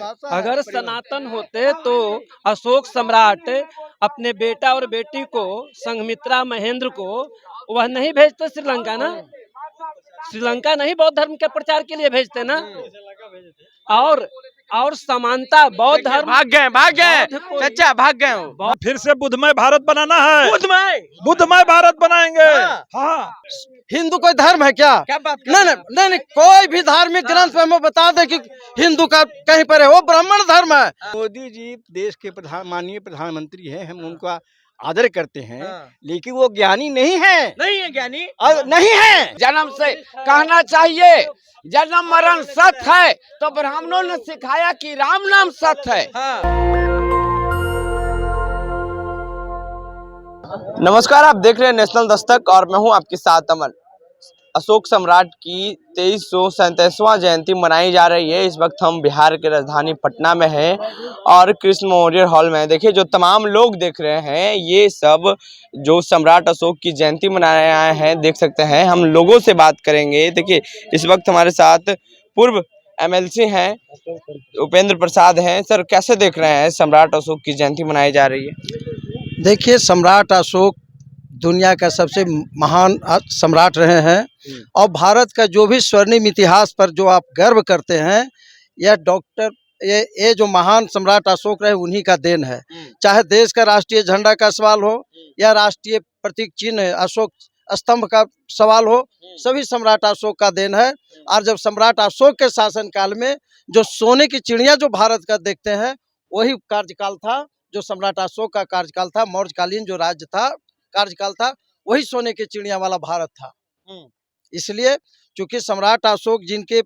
अगर सनातन होते तो अशोक सम्राट अपने बेटा और बेटी को, संघमित्रा महेंद्र को, वह नहीं भेजते श्रीलंका ना। श्रीलंका नहीं बौद्ध धर्म के प्रचार के लिए भेजते ना। और समानता बौद्ध धर्म भाग गए चाचा, भाग गए हो। फिर से बुद्धमय भारत बनाना है। बुद्धमय भारत बनाएंगे। हाँ। हिंदू कोई धर्म है क्या? क्या बात नहीं, कोई भी धार्मिक ग्रंथ पे हमें बता दे कि हिंदू का कहीं पर है, वो ब्राह्मण धर्म है। मोदी जी देश के माननीय प्रधानमंत्री हैं, हम उनका आदर करते हैं, लेकिन वो ज्ञानी नहीं है। नहीं है ज्ञानी, नहीं है। जन्म से कहना चाहिए जन्म मरण सत्य है, तो ब्राह्मणों ने सिखाया कि राम नाम सत्य है। नमस्कार, आप देख रहे हैं नेशनल दस्तक और मैं हूं आपके साथ अमन। अशोक सम्राट की 2337वां जयंती मनाई जा रही है। इस वक्त हम बिहार के राजधानी पटना में हैं और कृष्ण मेमोरियल हॉल में। देखिए, जो तमाम लोग देख रहे हैं, ये सब जो सम्राट अशोक की जयंती मनाने आए हैं, देख सकते हैं। हम लोगों से बात करेंगे। देखिए, इस वक्त हमारे साथ पूर्व MLC हैं, उपेंद्र प्रसाद हैं। सर, कैसे देख रहे हैं सम्राट अशोक की जयंती मनाई जा रही है? देखिए, सम्राट अशोक दुनिया का सबसे महान सम्राट रहे हैं और भारत का जो भी स्वर्णिम इतिहास पर जो आप गर्व करते हैं, यह ये जो महान सम्राट अशोक रहे, उन्हीं का देन है। चाहे देश का राष्ट्रीय झंडा का सवाल हो या राष्ट्रीय प्रतीक चिन्ह अशोक स्तंभ का सवाल हो, सभी सम्राट अशोक का देन है। और जब सम्राट अशोक के शासनकाल में जो सोने की चिड़िया जो भारत का देखते हैं, वही कार्यकाल था जो सम्राट अशोक का कार्यकाल था। मौर्यकालीन जो राज्य था, कार्यकाल था, वही सोने के चिड़िया वाला भारत था। इसलिए चूंकि सम्राट अशोक जिनके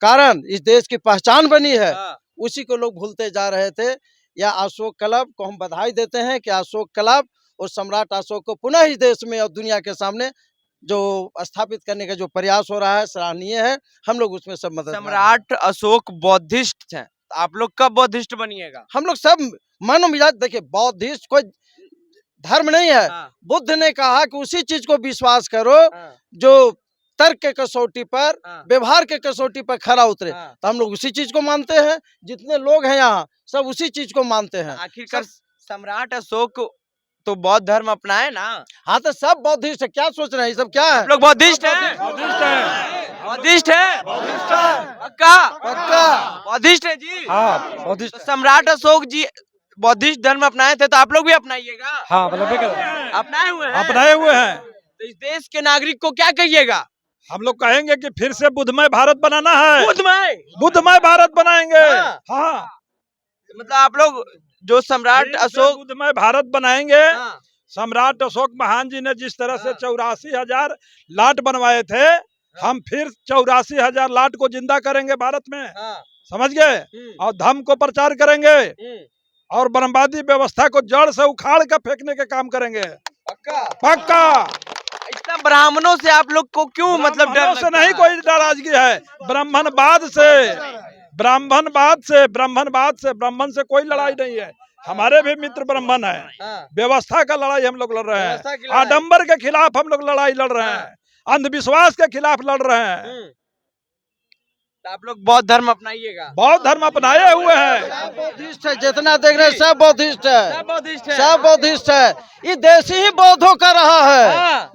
कारण इस देश की पहचान बनी है, उसी को लोग भूलते जा रहे थे। या अशोक क्लब को हम बधाई देते हैं कि अशोक क्लब और सम्राट अशोक को पुनः इस देश में और दुनिया के सामने जो स्थापित करने का जो प्रयास हो रहा है, सराहनीय है। हम लोग उसमें सब मदद। सम्राट अशोक बौद्धिस्ट हैं, आप लोग कब बौद्धिस्ट बनिएगा? हम लोग सब मनो मिजाज। देखिए, बौद्धिस्ट कोई धर्म नहीं है। बुद्ध ने कहा कि उसी चीज को विश्वास करो जो तर्क के कसौटी पर, व्यवहार के कसौटी पर खरा उतरे। तो हम लोग उसी चीज को मानते हैं। जितने लोग हैं यहाँ, सब उसी चीज को मानते हैं। आखिरकार सम्राट अशोक तो बौद्ध धर्म अपनाए ना। हाँ, तो सब बौद्धिस्ट है। क्या सोच रहे हैं, ये सब क्या है? लोग बौद्धिस्ट हैं। बौद्धिस्ट है। पक्का बौद्धिस्ट है जी। हाँ, बौद्धिस्ट। तो सम्राट अशोक जी बौद्धिस्ट धर्म अपनाए थे, तो आप लोग भी अपनाइएगा। हाँ, अपनाए हुए हैं। तो इस देश के नागरिक को क्या कहिएगा? हम लोग कहेंगे कि फिर से बुद्धमय भारत बनाना है। बुद्धमय भारत बनाएंगे। हाँ। मतलब आप लोग जो सम्राट अशोक बुद्धमय भारत बनाएंगे। सम्राट अशोक महान जी ने जिस तरह से 84,000 लाट बनवाए थे, हम फिर 84,000 लाट को जिंदा करेंगे भारत में। समझ गए? और धर्म को प्रचार करेंगे और बर्बादी व्यवस्था को जड़ से उखाड़ कर फेंकने के काम करेंगे। पक्का। इतना ब्राह्मणों से आप लोग को क्यों मतलब डर से नहीं कोई नाराजगी है। ब्राह्मणवाद से ब्राह्मण से कोई लड़ाई नहीं है। हमारे भी मित्र ब्राह्मण है। व्यवस्था का लड़ाई हम लोग लड़ रहे हैं। आडंबर के खिलाफ हम लोग लड़ाई लड़ रहे हैं। अंधविश्वास के खिलाफ लड़ रहे हैं। तो आप लोग बौद्ध धर्म अपनाइएगा। बौद्ध धर्म अपनाए हुए हैं। बौद्धिस्ट है, जितना देख रहे हैं सब बौद्धिस्ट है। सब बौद्धिस्ट है। ये देश ही बौद्धों का रहा है।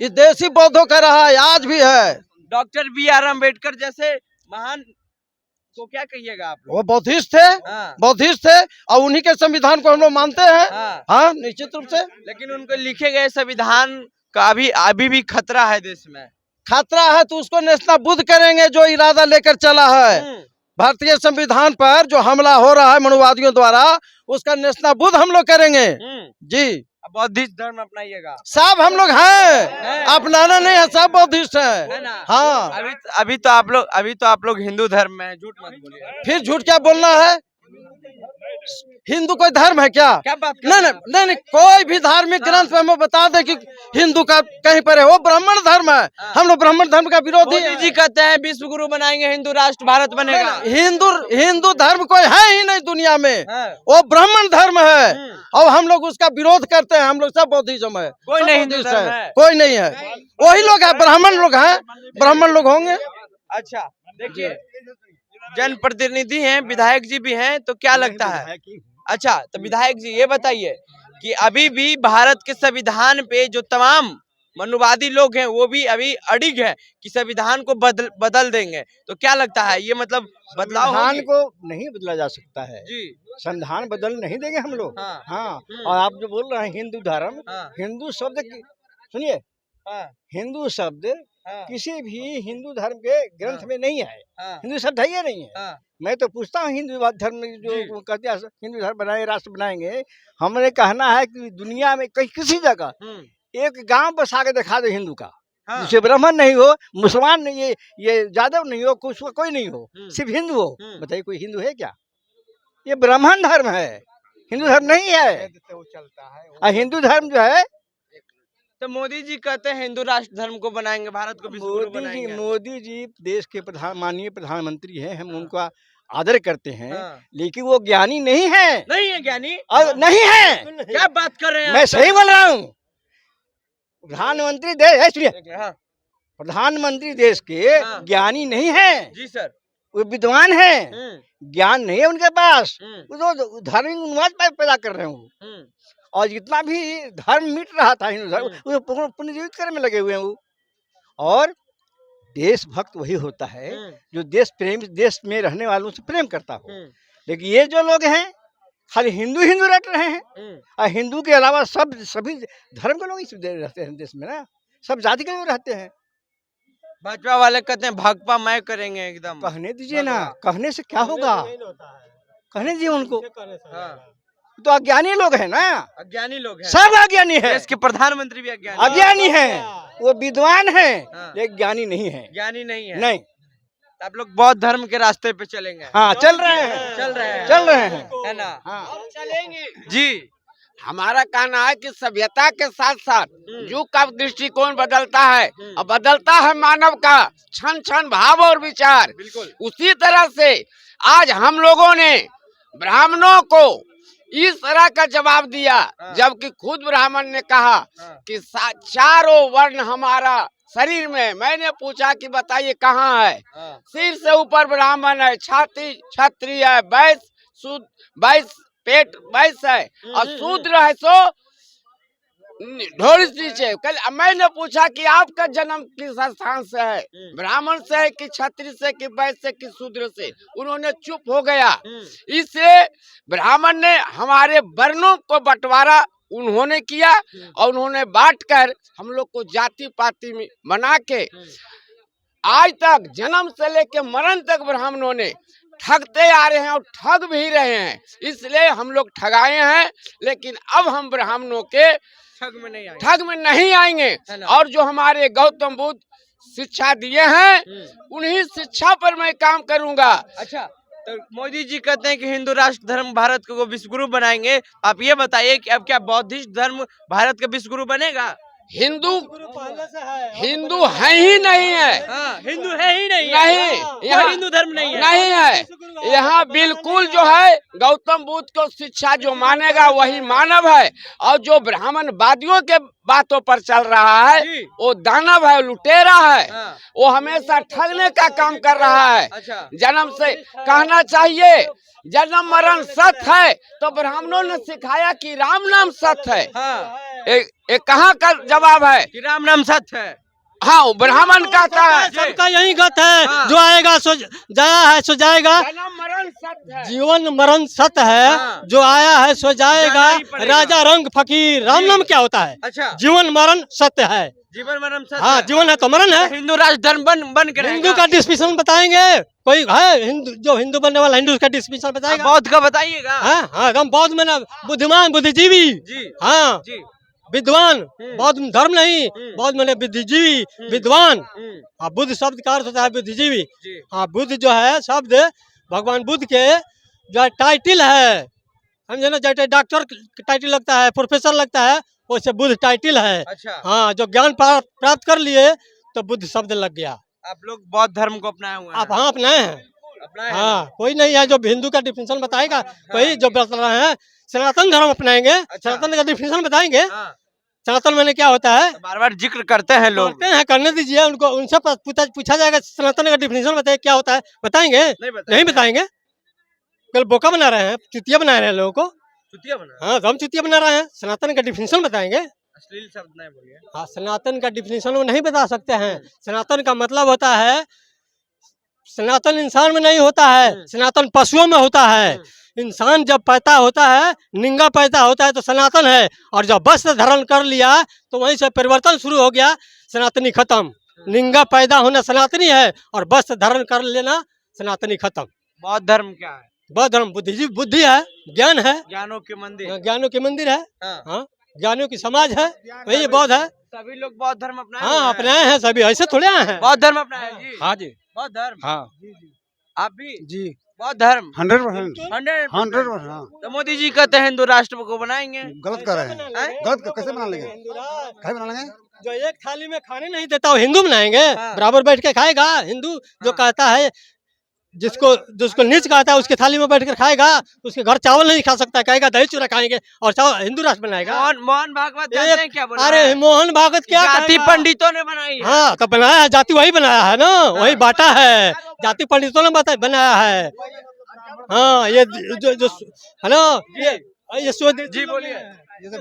ये देश ही बौद्धों का रहा है, आज भी है। डॉक्टर BR अम्बेडकर जैसे महान को क्या कहिएगा आप लोग? वो बौद्धिस्ट थे। बौद्धिस्ट थे और उन्हीं के संविधान को हम लोग मानते हैं। हाँ, निश्चित रूप से। लेकिन उनको लिखे गए संविधान का अभी भी खतरा है देश में। खतरा है तो उसको नेस्तनाबूद करेंगे। जो इरादा लेकर चला है भारतीय संविधान पर, जो हमला हो रहा है मनुवादियों द्वारा, उसका नेस्तनाबूद हम लोग करेंगे जी। बौद्धिस्ट धर्म अपनाइएगा। सब हम लोग हैं, अपनाना नहीं है, सब बौद्धिस्ट है। हाँ, अभी तो आप लोग हिंदू धर्म में हैं, झूठ मत बोलिए। फिर झूठ क्या बोलना है? हिंदू कोई धर्म है क्या? क्या बात? नहीं, कोई भी धार्मिक ग्रंथ पे हमें बता दे कि हिंदू का कहीं पर है, वो ब्राह्मण धर्म है। हम लोग ब्राह्मण धर्म का विरोधी मोदी जी कहते हैं विश्व गुरु बनाएंगे, हिंदू राष्ट्र भारत बनेगा। हिंदू धर्म कोई है ही नहीं दुनिया में। वो ब्राह्मण धर्म है और हम लोग उसका विरोध करते हैं। हम लोग सब बौद्धिज्म है। कोई नहीं हिंदू धर्म है। कोई नहीं है। वही लोग है, ब्राह्मण लोग हैं, ब्राह्मण लोग होंगे। अच्छा, देखिए जनप्रतिनिधि हैं, विधायक जी भी हैं, तो क्या लगता है? विधायक ही हूँ। अच्छा, तो विधायक जी ये बताइए कि अभी भी भारत के संविधान पे जो तमाम मनुवादी लोग हैं वो भी अभी अड़िग है कि संविधान को बदल देंगे, तो क्या लगता है ये मतलब बदलाव संविधान होगी? को नहीं बदला जा सकता है। जी संविधान बदल नहीं देंगे हम लोग। हाँ। हाँ। और आप जो बोल रहे हैं हिंदू धर्म, हाँ, हिंदू शब्द सुनिए, हाँ, हिंदू शब्द हाँ, किसी भी हिंदू धर्म के ग्रंथ हाँ। में नहीं है। हाँ, हिंदू शब्द है या नहीं है? हाँ, मैं तो पूछता हूँ हिंदू धर्म में जी। जो कहते हैं हिंदू धर्म बनाएंगे, राष्ट्र बनाएंगे, हमने कहना है कि दुनिया में कहीं किसी जगह एक गांव बसा के दिखा दे हिंदू का, हाँ, जिससे ब्राह्मण नहीं हो, मुसलमान नहीं, ये यादव नहीं हो, कुछ कोई नहीं हो, सिर्फ हिंदू हो। बताइए कोई हिंदू है क्या? ये ब्राह्मण धर्म है, हिंदू धर्म नहीं है। और हिंदू धर्म जो है, तो मोदी जी कहते हैं हिंदू राष्ट्र धर्म को बनाएंगे, भारत को विश्व गुरु बनाएंगे। मोदी जी देश के माननीय प्रधानमंत्री हैं, हम उनका आदर करते हैं, हाँ। लेकिन वो ज्ञानी नहीं है। नहीं है ज्ञानी? और नहीं है, क्या बात कर रहे हैं मैं आप? सही बोल रहा हूँ। प्रधानमंत्री देश सुनिए, हाँ, प्रधानमंत्री देश के हाँ। ज्ञानी नहीं है, जी सर। वो विद्वान है, ज्ञान नहीं है उनके पास, हम्म, वो तो धार्मिक उन्माद पैदा कर रहे हैं। और जितना भी धर्म मिट रहा था हिंदू धर्म, वो पुनर्जीवित करने में लगे हुए हैं वो। और देशभक्त वही होता है जो देश प्रेम, देश में रहने वालों से प्रेम करता हो। लेकिन ये जो लोग हैं खाली हिंदू हिंदू रट रहे हैं, और हिंदू के अलावा सभी धर्म के लोग इस रहते हैं देश में ना, सब जाति के लोग रहते हैं। भाजपा वाले कहते हैं भाकपा मैं करेंगे एकदम। कहने दीजिए ना, कहने से क्या होगा, कहने दीजिए उनको। हाँ, तो अज्ञानी लोग हैं ना, अज्ञानी लोग हैं, सब अज्ञानी है। देश के प्रधानमंत्री भी अज्ञानी अज्ञानी है, वो विद्वान है, हाँ। लेकिन ज्ञानी नहीं है। ज्ञानी नहीं है। नहीं, आप लोग बौद्ध धर्म के रास्ते पे चलेंगे? हाँ चल रहे हैं, चल रहे हैं, चल रहे हैं। है ना? हाँ। चलेंगे जी। हमारा कहना है कि सभ्यता के साथ साथ युग का दृष्टिकोण बदलता है, और बदलता है मानव का क्षण क्षण भाव और विचार। बिल्कुल। उसी तरह से आज हम लोगों ने ब्राह्मणों को इस तरह का जवाब दिया, जबकि खुद ब्राह्मण ने कहा कि चारों वर्ण हमारा शरीर में। मैंने पूछा कि बताइए कहाँ है? सिर से ऊपर ब्राह्मण है, छाती क्षत्रिय है, वैश्य वैश्य पेट वैश्य है, और शूद्र है सो ढोल नीचे। कल मैंने पूछा कि आपका जन्म किस स्थान से है, ब्राह्मण से है कि क्षत्रिय से कि वैश्य से कि शूद्र से? उन्होंने चुप हो गया। इससे ब्राह्मण ने हमारे वर्णों को बंटवारा उन्होंने किया, और उन्होंने बांटकर हम लोग को जाति पाति में बना के आज तक जन्म से लेके मरण तक ब्राह्मणों ने ठगते आ रहे हैं और ठग भी रहे हैं। इसलिए हम लोग ठगाए हैं, लेकिन अब हम ब्राह्मणों के ठग में नहीं आएंगे। और जो हमारे गौतम बुद्ध शिक्षा दिए हैं, उन्हीं शिक्षा पर मैं काम करूंगा। अच्छा, तो मोदी जी कहते हैं कि हिंदू राष्ट्र धर्म भारत को विश्व गुरु बनाएंगे। आप ये बताइए कि अब क्या बौद्धिस्ट धर्म भारत का विश्व गुरु बनेगा? हिंदू हिंदू है ही नहीं है। हाँ, हिंदू है ही नहीं। नहीं, यहाँ हिंदू धर्म नहीं है। नहीं है। यहाँ बिल्कुल जो है गौतम बुद्ध को शिक्षा जो मानेगा वही मानव है, और जो ब्राह्मणवादियों के बातों पर चल रहा है वो दानव है, लुटेरा है। हाँ। वो हमेशा ठगने का काम कर रहा है। अच्छा। जन्म से कहना चाहिए जन्म मरण सत्य है, तो ब्राह्मणों ने सिखाया कि राम नाम सत्य है। हाँ। एक कहाँ का जवाब है कि राम नाम सत्य है। हाँ, ब्राह्मण कहता है सबका यही गत है। हाँ। जो आएगा सो जाया है सो जाएगा, जन्म मरण सत्य है। जीवन मरण सत्य है। हाँ। जो आया है सो जाएगा, जाना ही पड़ेगा। राजा रंग फकीर। राम नाम क्या होता है? अच्छा, जीवन मरण सत्य है। जीवन मरण सत्य हाँ, है। जीवन है तो मरण है। हिंदू राष्ट्र धर्म बन के हिंदू का डिस्क्रिप्शन बताएंगे, कोई है हिंदू जो हिंदू बनने वाला हिंदू का डिस्क्रिप्शन बताएगा? बौद्ध का बताइएगा। हाँ हाँ, हम बौद्ध में ना बुद्धिमान बुद्धिजीवी। जी हाँ, जी। विद्वान। बौद्ध धर्म नहीं, बौद्ध में बुद्धिजीवी, विद्वान। हाँ, बुद्ध शब्द का अर्थ होता है बुद्धिजीवी। जी। हाँ, बुद्ध जो है शब्द भगवान बुद्ध के जो टाइटल है, समझे ना, जैसे डॉक्टर टाइटल लगता है, प्रोफेसर लगता है, वैसे बुद्ध टाइटल है। अच्छा। हाँ, जो ज्ञान प्राप्त कर लिए तो बुद्ध शब्द लग गया। आप लोग बौद्ध धर्म को अपनाए हुए हैं? आप हाँ अपनाए हैं। अपनाए हैं? हाँ, कोई नहीं है जो हिंदू का डिफिनेशन बताएगा, कोई जो बता रहे हैं सनातन धर्म अपनाएंगे। सनातन का डिफिनेशन बताएंगे। हाँ। सनातन मैंने क्या होता है? बार बार जिक्र करते हैं लोग। बोलते हैं, करने दीजिए उनको, उनसे पूछा जाएगा सनातन का डिफिनेशन बताइए क्या होता है, बताएंगे? नहीं बताएंगे। कल बोका बना रहे हैं, चुतिया बना रहे हैं लोगों को। चुतिया बना, हाँ, तो हम चुतिया बना रहे हैं। सनातन का डिफिनेशन बताएंगे? अश्लील शब्द नहीं बोलिए। हाँ, सनातन का डिफिनेशन वो नहीं बता सकते हैं। सनातन का मतलब होता है, सनातन इंसान में नहीं होता है, सनातन पशुओं में होता है। इंसान जब पैदा होता है, निंगा पैदा होता है तो सनातन है, और जब वस्त्र धारण कर लिया तो वहीं से परिवर्तन शुरू हो गया, सनातनी खत्म। निंगा पैदा होना सनातनी है, और वस्त्र धारण कर लेना सनातनी खत्म। बौद्ध धर्म क्या है? बौद्ध धर्म बुद्धि है, ज्ञान है, ज्ञानों के मंदिर। ज्ञानों के मंदिर है। हाँ। हाँ, ज्ञानियों की समाज है, वही बौद्ध है। सभी लोग बौद्ध धर्म अपनाए हाँ, हुए हैं। अपनाए हैं सभी, ऐसे थोड़े आए हैं। बौद्ध धर्म अपनाए हैं जी। हाँ जी, बौद्ध धर्म। हाँ आप भी जी, बौद्ध धर्म 100%। 100%। हाँ, तो मोदी जी कहते हैं हिंदू राष्ट्र को बनाएंगे। गलत कर रहे हैं। हैं? गलत कैसे बना लेंगे? कैसे बना लेंगे? जो एक थाली में खाने नहीं देता वो हिंदू बनाएंगे? हाँ। बराबर बैठ के खाएगा हिंदू। जो कहता है, जिसको नीच कहता है उसके थाली में बैठ कर खाएगा, उसके घर चावल नहीं खा सकता, कहेगा दही चूरा खाएंगे और चावल हिंदू राष्ट्र बनाएगा। मोहन भागवत जानते हैं क्या बोला अरे है? मोहन भागवत क्या जाति कहेगा? पंडितों ने बनाई है। हाँ, तो बनाया है, जाति वही बनाया है ना, वही बांटा है, जाति पंडितों ने बनाया है। हाँ, ये जो है ना, ये स्वदेशी जी बोलिए। जैसे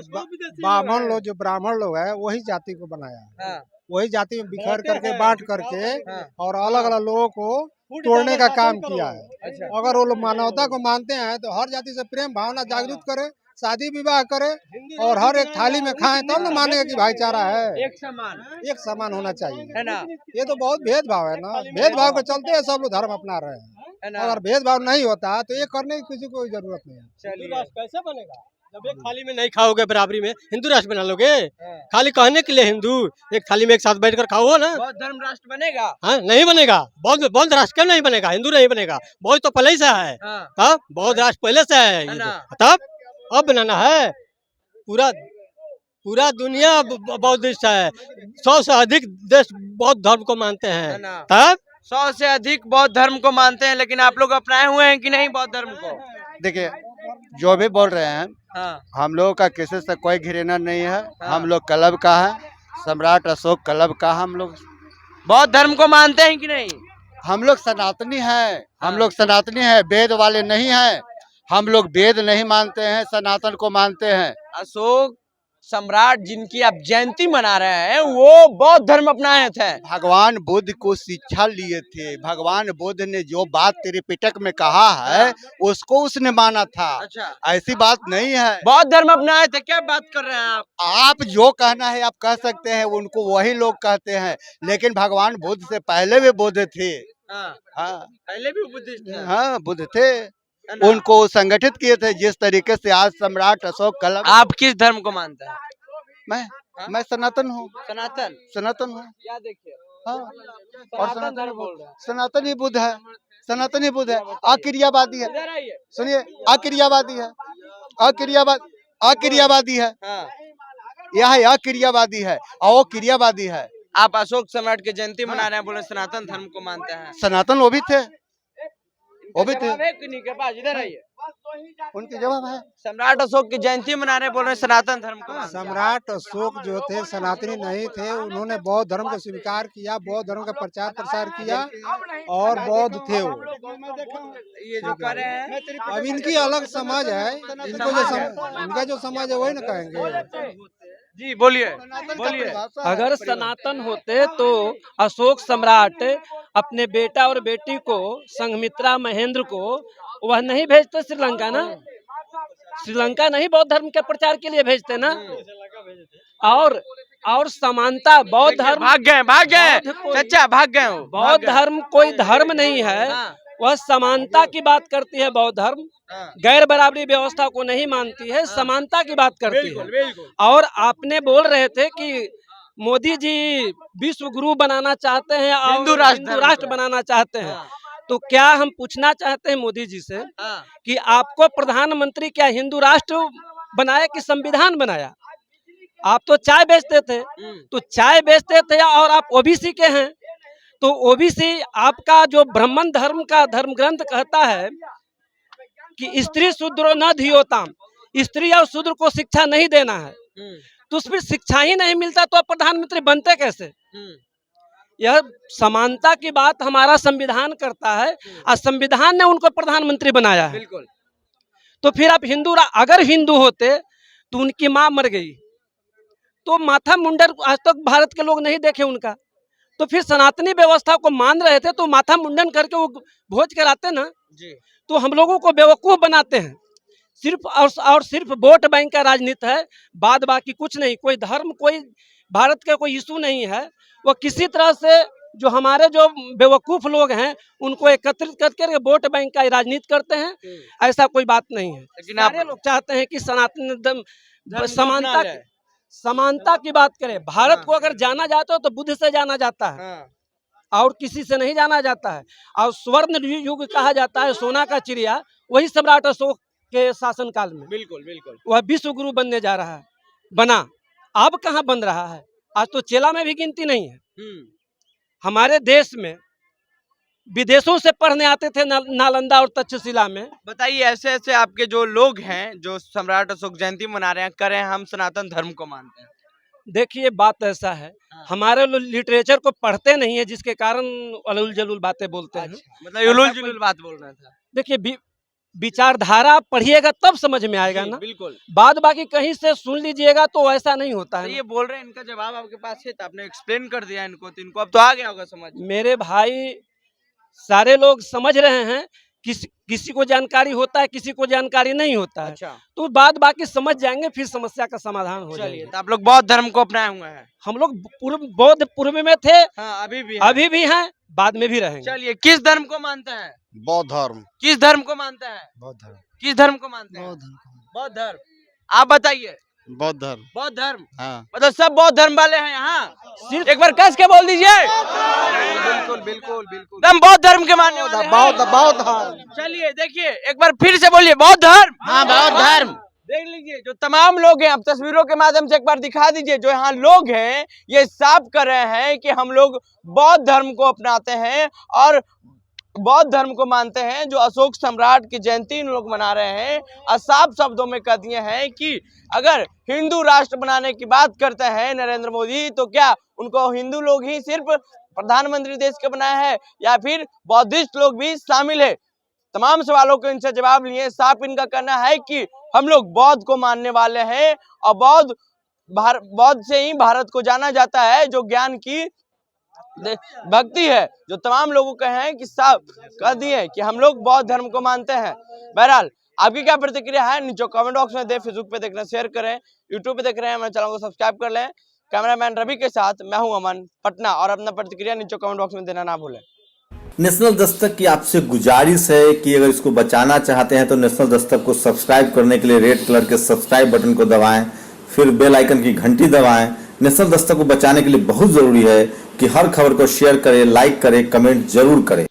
ब्राह्मण लोग, जो ब्राह्मण लोग है, वही जाति को बनाया है। हाँ। वही जाति में बिखर करके, बांट करके, हाँ। और अलग अलग लोगों को तोड़ने का काम किया है। अगर वो लोग मानवता को मानते हैं तो हर जाति से प्रेम भावना जागृत करे, शादी विवाह करे, और हर एक थाली में खाएं, तब ना मानेगा कि भाईचारा है। एक समान होना चाहिए, है ना? ये तो बहुत भेदभाव है ना। भेदभाव के चलते सब लोग धर्म अपना रहे हैं। अगर भेदभाव नहीं होता तो ये करने की किसी को कोई जरूरत नहीं है। हिंदू राष्ट्र कैसे बनेगा जब एक थाली में नहीं खाओगे बराबरी में? हिंदू राष्ट्र बना लोगे? खाली कहने के लिए हिंदू, एक थाली में एक साथ बैठकर खाओ ना। बौद्ध धर्म राष्ट्र बनेगा? हाँ, नहीं बनेगा। बौद्ध राष्ट्र क्यों नहीं बनेगा? हिंदू नहीं बनेगा। बौद्ध तो पहले ही से है। हाँ। तब बौद्ध राष्ट्र पहले से है। है ना? तब अब बनाना है। पूरा दुनिया बौद्धिस्ट है। 100 से अधिक देश बौद्ध धर्म को मानते है हैं। ना? तब 100 से अधिक बौद्ध धर्म को मानते हैं, लेकिन आप लोग अपनाए हुए हैं कि नहीं बौद्ध धर्म को? देखिए, जो भी बोल रहे हैं, हाँ। हम लोगों का किसी से कोई घृणा नहीं है। हाँ। हम लोग क्लब का है, सम्राट अशोक क्लब का हम लोग। बौद्ध धर्म को मानते हैं कि नहीं? हम लोग सनातनी हैं। हाँ। हम लोग सनातनी हैं, वेद वाले नहीं हैं। हम लोग वेद नहीं मानते हैं, सनातन को मानते हैं। अशोक सम्राट जिनकी आप जयंती मना रहे हैं, वो बौद्ध धर्म अपनाए थे। भगवान बुद्ध को शिक्षा लिए थे। भगवान बुद्ध ने जो बात त्रिपिटक में कहा है, उसको उसने माना था। अच्छा। ऐसी बात नहीं है। बौद्ध धर्म अपनाए थे, क्या बात कर रहे हैं आप? आप जो कहना है आप कह सकते हैं, उनको वही लोग कहते हैं, लेकिन भगवान बुद्ध से पहले भी बुद्ध थे। हाँ। हाँ, पहले भी बुद्धिस्ट थे। हाँ, बुद्ध थे। है ना? उनको संगठित किए थे जिस तरीके से आज सम्राट अशोक क्लब। आप किस धर्म को मानते हैं? मैं सनातन हूँ। सनातन हूँ। क्या देखिए, हाँ, और सनातन धर्म बोल रहे हैं। सनातन ही बुद्ध है। सनातन ही बुद्ध है। अक्रियावादी है। इधर आइए। सुनिए, अक्रियावादी है। अक्रियावादी है। हाँ। यह अक्रियावादी है और वो क्रियावादी है। आप अशोक सम्राट की जयंती मना रहे हैं, बोले सनातन धर्म को मानते हैं। सनातन वो भी थे। वो भी थे। जवाब है किन्हीं के पास? इधर आइए। उनके जवाब है। सम्राट अशोक की जयंती मना रहे, बोल रहे हैं सनातन धर्म को मानते हैं। सम्राट अशोक जो थे सनातनी नहीं थे। उन्होंने बौद्ध धर्म को स्वीकार किया, बौद्ध धर्म का प्रचार प्रसार किया, और बौद्ध थे वो। ये जो कर रहे हैं, अब इनकी अलग समाज है, इनका जो समाज है वही ना कहेंगे। जी बोलिए। अगर सनातन होते तो अशोक सम्राट अपने बेटा और बेटी को, संघमित्रा महेंद्र को, वह नहीं भेजते श्रीलंका ना। श्रीलंका नहीं बौद्ध धर्म के प्रचार के लिए भेजते ना। और समानता बौद्ध धर्म भाग गए चाचा, भाग गए हो। बौद्ध धर्म कोई धर्म नहीं है, वह समानता की बात करती है। बौद्ध धर्म गैर बराबरी व्यवस्था को नहीं मानती है, समानता की बात करती है। और आपने बोल रहे थे कि मोदी जी विश्व गुरु बनाना चाहते हैं और हिंदू राष्ट्र बनाना चाहते हैं। तो क्या हम पूछना चाहते हैं मोदी जी से कि आपको प्रधानमंत्री क्या हिंदू राष्ट्र बनाया कि संविधान बनाया? आप तो चाय बेचते थे, तो चाय बेचते थे और आप ओबीसी के हैं, तो ओबीसी आपका जो ब्राह्मण धर्म का धर्म ग्रंथ कहता है कि स्त्री शूद्रो न धियोताम, स्त्री और शूद्र को शिक्षा नहीं देना है। तो उस पर शिक्षा ही नहीं मिलता तो आप प्रधानमंत्री बनते कैसे? यह समानता की बात हमारा संविधान करता है और संविधान ने उनको प्रधानमंत्री बनाया है। बिल्कुल। तो फिर आप अगर हिंदू होते तो उनकी माँ मर गई तो माथा मुंडन आज तक भारत के लोग नहीं देखे उनका, तो फिर सनातनी व्यवस्था को मान रहे थे तो माथा मुंडन करके वो भोज कराते ना जी। तो हम लोगों को बेवकूफ बनाते हैं। सिर्फ और सिर्फ वोट बैंक का राजनीति है, बाद बाकी कुछ नहीं। कोई धर्म, कोई भारत का कोई इशू नहीं है। वो किसी तरह से जो हमारे जो बेवकूफ लोग हैं उनको एकत्रित करके वोट बैंक का राजनीति करते हैं। ऐसा कोई बात नहीं है। लेकिन आप सारे लोग चाहते हैं कि सनातन धर्म समानता की बात करें। भारत को अगर जाना जाता है तो बुद्ध से जाना जाता है और किसी से नहीं जाना जाता है। और स्वर्ण युग कहा जाता है, सोना का चिड़िया, वही सम्राट अशोक के शासन काल में बिल्कुल बिल्कुल वह विश्व गुरु बनने जा रहा है, बना। अब कहाँ बन रहा है? आज तो चेला में भी गिनती नहीं है। हमारे देश में विदेशों से पढ़ने आते थे नालंदा और तक्षशिला में। बताइए, ऐसे ऐसे आपके जो लोग हैं जो सम्राट अशोक जयंती मना रहे हैं, करें हम सनातन धर्म को मानते हैं। देखिए बात ऐसा है, हमारे लोग लिटरेचर को पढ़ते नहीं है जिसके कारण अलूल जलूल बातें बोलते हैं। मतलब उलूल जुलूल बात बोल रहा था। देखिए विचारधारा पढ़िएगा तब समझ में आएगा ना। बिल्कुल। बाद बाकी कहीं से सुन लीजिएगा तो ऐसा नहीं होता है। ये बोल रहे हैं, इनका जवाब आपके पास है तो आपने एक्सप्लेन कर दिया इनको, तो इनको अब तो आ गया होगा समझ। मेरे भाई सारे लोग समझ रहे हैं, किसी को जानकारी होता है, किसी को जानकारी नहीं होता है। अच्छा। तो बाद बाकी समझ जाएंगे, फिर समस्या का समाधान हो जाएगा। तो आप लोग बौद्ध धर्म को अपनाए हुए हैं? हम लोग बौद्ध पूर्व में थे, हाँ, अभी भी हैं, बाद में भी रहेंगे। चलिए, किस धर्म को मानते हैं? बौद्ध धर्म। किस धर्म को मानते हैं? बौद्ध धर्म। किस धर्म को मानते हैं? बौद्ध धर्म। आप बताइए। बौद्ध धर्म। बौद्ध धर्म। हाँ। मतलब सब बौद्ध धर्म वाले हैं यहाँ? सिर्फ एक बार कस के बोल दीजिए। बिल्कुल बिल्कुल बिल्कुल। हम बौद्ध धर्म के मानने वाले हैं। बौद्ध धर्म। चलिए देखिए, एक बार फिर से बोलिए, बौद्ध धर्म। हाँ, बौद्ध धर्म। देख लीजिए, जो तमाम लोग हैं, आप तस्वीरों के माध्यम से एक बार दिखा दीजिए, जो यहाँ लोग हैं ये साफ कर रहे हैं कि हम लोग बौद्ध धर्म को अपनाते हैं और बौद्ध धर्म को मानते हैं। जो अशोक सम्राट की जयंती इन लोग मना रहे हैं और साफ शब्दों में कह दिए हैं कि अगर हिंदू राष्ट्र बनाने की बात करते हैं नरेंद्र मोदी, तो क्या उनको हिंदू लोग ही सिर्फ प्रधानमंत्री देश के बनाया है या फिर बौद्धिस्ट लोग भी शामिल है? तमाम सवालों के इनसे जवाब लिए। साफ इनका कहना है कि हम लोग बौद्ध को मानने वाले हैं और बौद्ध से ही भारत को जाना जाता है, जो ज्ञान की भक्ति है। जो तमाम लोगों के हैं कि साफ कह दिए कि हम लोग बौद्ध धर्म को मानते हैं। बहरहाल आपकी क्या प्रतिक्रिया है नीचे कमेंट बॉक्स में दे। फेसबुक पे देख रहे हैं शेयर करें, यूट्यूब पे देख रहे हैं हमारे चैनल को सब्सक्राइब कर लें। कैमरामैन रवि के साथ मैं हूं अमन, पटना। और अपना प्रतिक्रिया नीचे कमेंट बॉक्स में देना ना भूलें। नेशनल दस्तक की आपसे गुजारिश है कि अगर इसको बचाना चाहते हैं तो नेशनल दस्तक को सब्सक्राइब करने के लिए रेड कलर के सब्सक्राइब बटन को दबाएं, फिर बेल आइकन की घंटी दबाएं। नेशनल दस्तक को बचाने के लिए बहुत जरूरी है कि हर खबर को शेयर करें, लाइक करें, कमेंट जरूर करें।